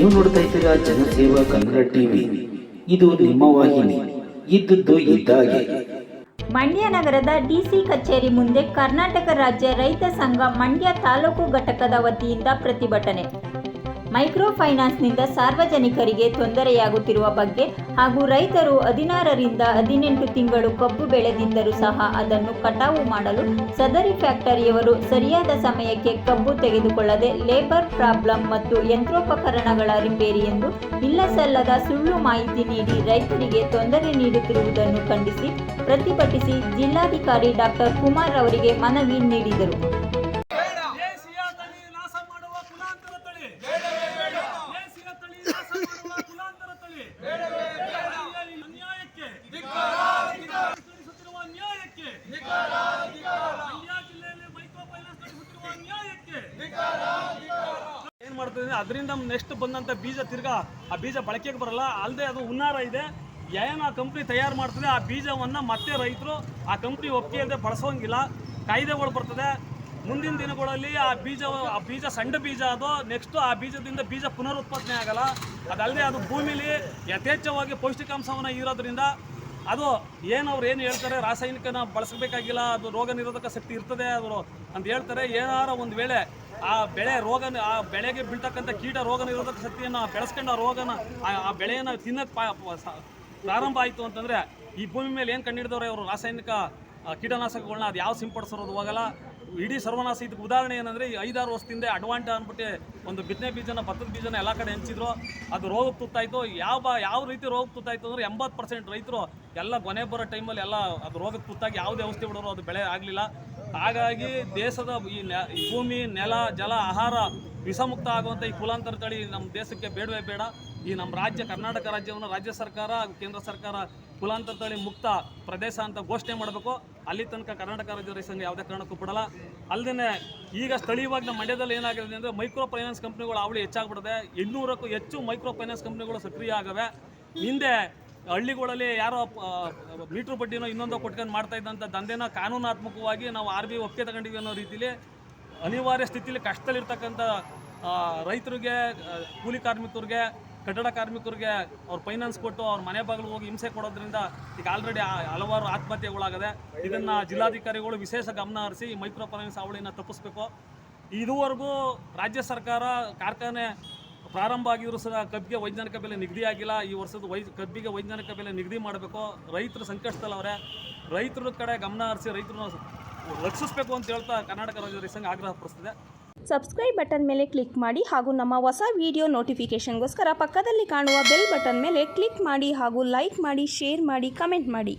ನೀವು ನೋಡ್ತಾ ಇದ್ದೀರಾ ಜನಸೇವಾ ಕನ್ನಡ ಟಿವಿ. ಇದು ನಿಮ್ಮ ವಾಹಿನಿ. ಇದ್ದದ್ದು ಇದ್ದಾಗೆ. ಮಂಡ್ಯ ನಗರದ ಡಿಸಿ ಕಚೇರಿ ಮುಂದೆ ಕರ್ನಾಟಕ ರಾಜ್ಯ ರೈತ ಸಂಘ ಮಂಡ್ಯ ತಾಲೂಕು ಘಟಕದ ವತಿಯಿಂದ ಪ್ರತಿಭಟನೆ. ಮೈಕ್ರೋ ಫೈನಾನ್ಸ್ನಿಂದ ಸಾರ್ವಜನಿಕರಿಗೆ ತೊಂದರೆಯಾಗುತ್ತಿರುವ ಬಗ್ಗೆ ಹಾಗೂ ರೈತರು 16ರಿಂದ 18 ತಿಂಗಳು ಕಬ್ಬು ಬೆಳೆದಿದ್ದರೂ ಸಹ ಅದನ್ನು ಕಟಾವು ಮಾಡಲು ಸದರಿ ಫ್ಯಾಕ್ಟರಿಯವರು ಸರಿಯಾದ ಸಮಯಕ್ಕೆ ಕಬ್ಬು ತೆಗೆದುಕೊಳ್ಳದೆ ಲೇಬರ್ ಪ್ರಾಬ್ಲಮ್ ಮತ್ತು ಯಂತ್ರೋಪಕರಣಗಳ ರಿಪೇರಿ ಎಂದು ಇಲ್ಲಸಲ್ಲದ ಸುಳ್ಳು ಮಾಹಿತಿ ನೀಡಿ ರೈತರಿಗೆ ತೊಂದರೆ ನೀಡುತ್ತಿರುವುದನ್ನು ಖಂಡಿಸಿ ಪ್ರತಿಭಟಿಸಿ ಜಿಲ್ಲಾಧಿಕಾರಿ ಡಾಕ್ಟರ್ ಕುಮಾರ್ ಅವರಿಗೆ ಮನವಿ ನೀಡಿದರು. ಏನು ಮಾಡ್ತಿದ್ದೀನಿ ಅದರಿಂದ ನೆಕ್ಸ್ಟ್ ಬಂದಂಥ ಬೀಜ ತಿರ್ಗಾ ಆ ಬೀಜ ಬಳಕೆಗೆ ಬರಲ್ಲ. ಅಲ್ಲದೆ ಅದು ಹುನ್ನಾರ ಇದೆ. ಏನು ಆ ಕಂಪ್ನಿ ತಯಾರು ಮಾಡ್ತದೆ ಆ ಬೀಜವನ್ನು ಮತ್ತೆ ರೈತರು ಆ ಕಂಪ್ನಿ ಒಪ್ಪಿಗೆ ಇಲ್ಲದೆ ಬಳಸೋಂಗಿಲ್ಲ. ಕಾಯ್ದೆಗಳು ಬರ್ತದೆ. ಮುಂದಿನ ದಿನಗಳಲ್ಲಿ ಆ ಬೀಜ ಸಣ್ಣ ಬೀಜ ಅದು ನೆಕ್ಸ್ಟ್ ಆ ಬೀಜದಿಂದ ಬೀಜ ಪುನರುತ್ಪಾದನೆ ಆಗಲ್ಲ. ಅದಲ್ಲದೆ ಅದು ಭೂಮಿಲಿ ಯಥೇಚ್ಛವಾಗಿ ಪೌಷ್ಟಿಕಾಂಶವನ್ನು ಇರೋದ್ರಿಂದ ಅದು ಅವ್ರು ಏನು ಹೇಳ್ತಾರೆ ರಾಸಾಯನಿಕನ ಬಳಸಬೇಕಾಗಿಲ್ಲ, ಅದು ರೋಗ ನಿರೋಧಕ ಶಕ್ತಿ ಇರ್ತದೆ ಅದು ಅಂತ ಹೇಳ್ತಾರೆ. ಏನಾರ ಒಂದು ವೇಳೆ ಆ ಬೆಳೆಗೆ ಬೀಳ್ತಕ್ಕಂಥ ಕೀಟ ರೋಗ ನಿರೋಧಕ ಶಕ್ತಿಯನ್ನು ಬೆಳೆಸ್ಕೊಂಡು ಆ ಬೆಳೆಯನ್ನು ತಿನ್ನೋಕ್ಕೆ ಪ್ರಾರಂಭ ಆಯಿತು ಅಂತಂದರೆ ಈ ಭೂಮಿ ಮೇಲೆ ಏನು ಕಂಡುಹಿಡಿದವ್ರೆ ಅವರು ರಾಸಾಯನಿಕ ಕೀಟನಾಶಕಗಳನ್ನ ಅದು ಯಾವ ಸಿಂಪಡಿಸೋದು ಹೋಗಲ್ಲ. ಇಡೀ ಸರ್ವನಾಶ. ಇದಕ್ಕೆ ಉದಾಹರಣೆ ಏನಂದರೆ ಈ 5-6 ವರ್ಷದಿಂದ ಅಡ್ವಾಂಟ ಅಂದ್ಬಿಟ್ಟು ಒಂದು ಬಿತ್ತನೆ ಬೀಜನ ಭತ್ತದ ಬೀಜನ ಎಲ್ಲ ಕಡೆ ಹಂಚಿದ್ರು. ಅದು ರೋಗಕ್ಕೆ ತುತ್ತಾಯಿತು. ಯಾವ ರೀತಿ ರೋಗಕ್ಕೆ ತುತ್ತಾಯಿತು ಅಂದರೆ 80% ರೈತರು ಎಲ್ಲ ಕೊನೆ ಬರೋ ಟೈಮಲ್ಲಿ ಎಲ್ಲ ಅದು ರೋಗಕ್ಕೆ ತುತ್ತಾಗಿ ಯಾವುದೇ ಔಷಧಿ ಬಿಡೋರು ಅದು ಬೆಳೆ ಆಗಲಿಲ್ಲ. ಹಾಗಾಗಿ ದೇಶದ ಈ ಭೂಮಿ, ನೆಲ, ಜಲ, ಆಹಾರ ವಿಷಮುಕ್ತ ಆಗುವಂಥ ಈ ಕುಲಾಂತರ ತಳಿ ನಮ್ಮ ದೇಶಕ್ಕೆ ಬೇಡವೇ ಬೇಡ. ಈ ನಮ್ಮ ಕರ್ನಾಟಕ ರಾಜ್ಯವನ್ನು ರಾಜ್ಯ ಸರ್ಕಾರ ಕೇಂದ್ರ ಸರ್ಕಾರ ಕುಲಾಂತರ ತಳಿ ಮುಕ್ತ ಪ್ರದೇಶ ಅಂತ ಘೋಷಣೆ ಮಾಡಬೇಕು. ಅಲ್ಲಿ ತನಕ ಕರ್ನಾಟಕ ರಾಜ್ಯ ರೈತ ಸಂಘ ಯಾವುದೇ ಕಾರಣಕ್ಕೂ ಬಿಡಲ್ಲ. ಅಲ್ಲದೆ ಈಗ ಸ್ಥಳೀಯವಾಗಿ ನಮ್ಮ ಮಂಡ್ಯದಲ್ಲಿ ಏನಾಗಿದೆ ಅಂದರೆ ಮೈಕ್ರೋ ಫೈನಾನ್ಸ್ ಕಂಪ್ನಿಗಳು ಅವಳಿ ಹೆಚ್ಚಾಗ್ಬಿಟ್ಟಿದೆ. 800ಕ್ಕೂ ಹೆಚ್ಚು ಮೈಕ್ರೋ ಫೈನಾನ್ಸ್ ಕಂಪ್ನಿಗಳು ಸಕ್ರಿಯ ಆಗವೆ. ಹಿಂದೆ ಹಳ್ಳಿಗಳಲ್ಲಿ ಯಾರೋ ಮೀಟ್ರ್ ಬಡ್ಡಿನೋ ಇನ್ನೊಂದೋ ಕೊಟ್ಕೊಂಡು ಮಾಡ್ತಾ ಇದ್ದಂಥ ದಂಧೆನ ಕಾನೂನಾತ್ಮಕವಾಗಿ ನಾವು RBI ಒಪ್ಪಿಗೆ ತಗೊಂಡಿವಿ ಅನ್ನೋ ರೀತಿಲಿ ಅನಿವಾರ್ಯ ಸ್ಥಿತಿಯಲ್ಲಿ ಕಷ್ಟದಲ್ಲಿರ್ತಕ್ಕಂಥ ರೈತರಿಗೆ, ಕೂಲಿ ಕಾರ್ಮಿಕರಿಗೆ, ಕಟ್ಟಡ ಕಾರ್ಮಿಕರಿಗೆ ಅವ್ರು ಫೈನಾನ್ಸ್ ಕೊಟ್ಟು ಅವ್ರ ಮನೆ ಬಾಗಿಲು ಹೋಗಿ ಹಿಂಸೆ ಕೊಡೋದ್ರಿಂದ ಈಗ ಆಲ್ರೆಡಿ ಹಲವಾರು ಆತ್ಮಹತ್ಯೆಗಳಾಗದೆ. ಇದನ್ನು ಜಿಲ್ಲಾಧಿಕಾರಿಗಳು ವಿಶೇಷ ಗಮನ ಹರಿಸಿ ಮೈಕ್ರೋ ಫೈನಾನ್ಸ್ ಅವಳಿನ ತಪ್ಪಿಸ್ಬೇಕು. ಇದುವರೆಗೂ ರಾಜ್ಯ ಸರ್ಕಾರ ಕಾರ್ಖಾನೆ ಪ್ರಾರಂಭ ಆಗಿದ್ರು ಸಹ ಕಬ್ಬಿಗೆ ವೈಜ್ಞಾನಿಕ ಬೆಲೆ ನಿಗದಿ ಆಗಿಲ್ಲ. ಈ ವರ್ಷದ ಕಬ್ಬಿಗೆ ವೈಜ್ಞಾನಿಕ ಬೆಲೆ ನಿಗದಿ ಮಾಡಬೇಕು. ರೈತರು ಸಂಕಷ್ಟದಲ್ಲವರೆ. ರೈತರ ಕಡೆ ಗಮನ ಹರಿಸಿ ರೈತರನ್ನ ರಕ್ಷಿಸಬೇಕು ಅಂತ ಹೇಳ್ತಾ ಕರ್ನಾಟಕ ರಾಜ್ಯ ರೈತ ಸಂಘ ಆಗ್ರಹ ಪಡಿಸ್ತಿದೆ. ಸಬ್ಸ್ಕ್ರೈಬ್ ಬಟನ್ ಮೇಲೆ ಕ್ಲಿಕ್ ಮಾಡಿ ಹಾಗೂ ನಮ್ಮ ಹೊಸ ವಿಡಿಯೋ ನೋಟಿಫಿಕೇಷನ್ಗೋಸ್ಕರ ಪಕ್ಕದಲ್ಲಿ ಕಾಣುವ ಬೆಲ್ ಬಟನ್ ಮೇಲೆ ಕ್ಲಿಕ್ ಮಾಡಿ ಹಾಗೂ ಲೈಕ್ ಮಾಡಿ, ಶೇರ್ ಮಾಡಿ, ಕಮೆಂಟ್ ಮಾಡಿ.